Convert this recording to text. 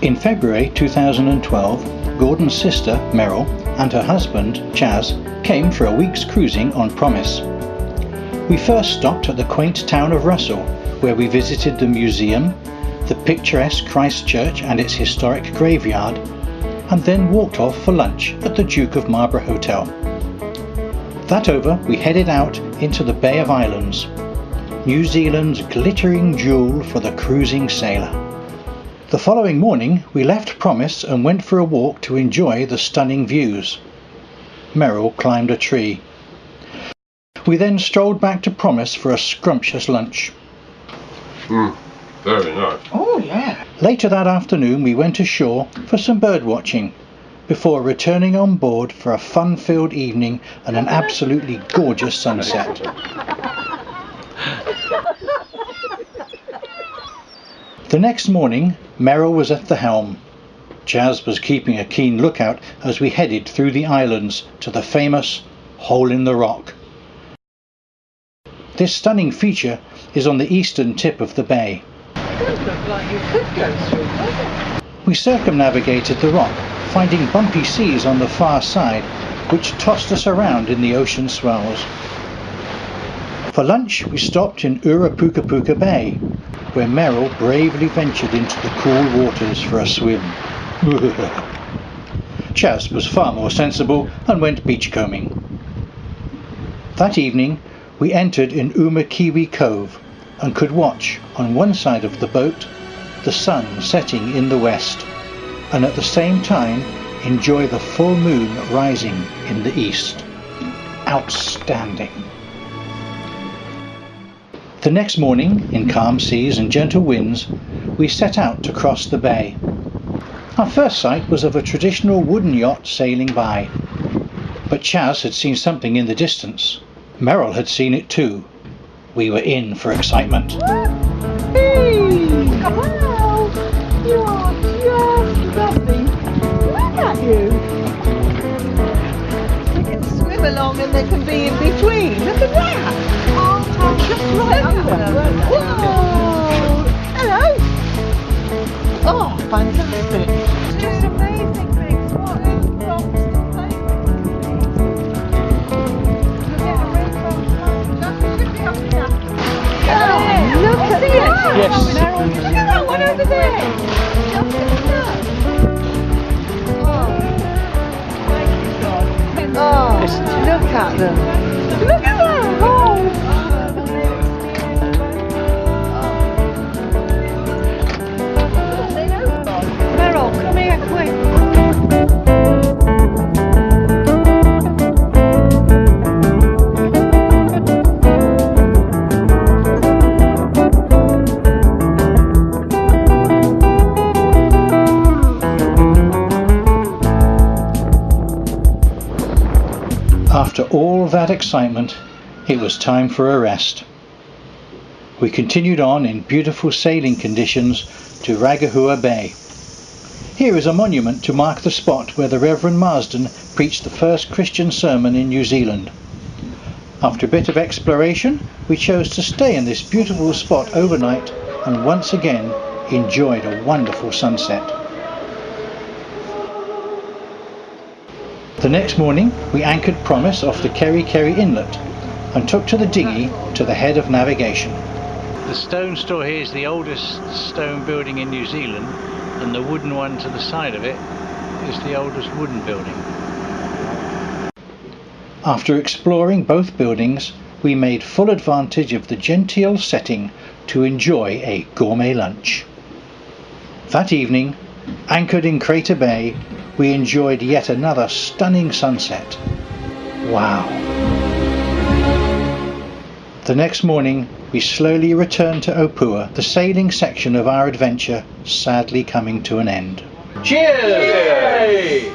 In February 2012, Gordon's sister, Meryl, and her husband, Chas, came for a week's cruising on Promise. We first stopped at the quaint town of Russell, where we visited the museum, the picturesque Christ Church and its historic graveyard, and then walked off for lunch at the Duke of Marlborough Hotel. That over, we headed out into the Bay of Islands, New Zealand's glittering jewel for the cruising sailor. The following morning, we left Promise and went for a walk to enjoy the stunning views. Meryl climbed a tree. We then strolled back to Promise for a scrumptious lunch. Very nice. Oh yeah. Later that afternoon we went ashore for some bird watching, before returning on board for a fun-filled evening and an absolutely gorgeous sunset. The next morning, Meryl was at the helm. Chas was keeping a keen lookout as we headed through the islands to the famous Hole in the Rock. This stunning feature is on the eastern tip of the bay. It does look like you could go through, doesn't it? We circumnavigated the rock, finding bumpy seas on the far side, which tossed us around in the ocean swells. For lunch, we stopped in Urapukapuka Bay, where Meryl bravely ventured into the cool waters for a swim. Chas was far more sensible and went beachcombing. That evening, we entered in Umakiwi Cove and could watch, on one side of the boat, the sun setting in the west, and at the same time enjoy the full moon rising in the east. Outstanding. The next morning, in calm seas and gentle winds, we set out to cross the bay. Our first sight was of a traditional wooden yacht sailing by, but Chas had seen something in the distance. Meryl had seen it too. We were in for excitement. Hey! Wow! You are just lovely. Look at you! They can swim along and they can be in between. Look at that! Oh, just right under. Whoa! Hello! Oh, fantastic! Just amazing things. What rocks to play with. Look at it! Yes. Look at that one over there! Look at that! Oh, look at them! Look at that! Oh! Meryl, come here quick! After all that excitement, it was time for a rest. We continued on in beautiful sailing conditions to Ragahua Bay. Here is a monument to mark the spot where the Reverend Marsden preached the first Christian sermon in New Zealand. After a bit of exploration, we chose to stay in this beautiful spot overnight and once again enjoyed a wonderful sunset. The next morning, we anchored Promise off the Kerry Kerry Inlet and took to the dinghy to the head of navigation. The stone store here is the oldest stone building in New Zealand, and the wooden one to the side of it is the oldest wooden building. After exploring both buildings, we made full advantage of the genteel setting to enjoy a gourmet lunch. That evening, anchored in Crater Bay, we enjoyed yet another stunning sunset. Wow! The next morning, we slowly returned to Opua, the sailing section of our adventure sadly coming to an end. Cheers! Yay!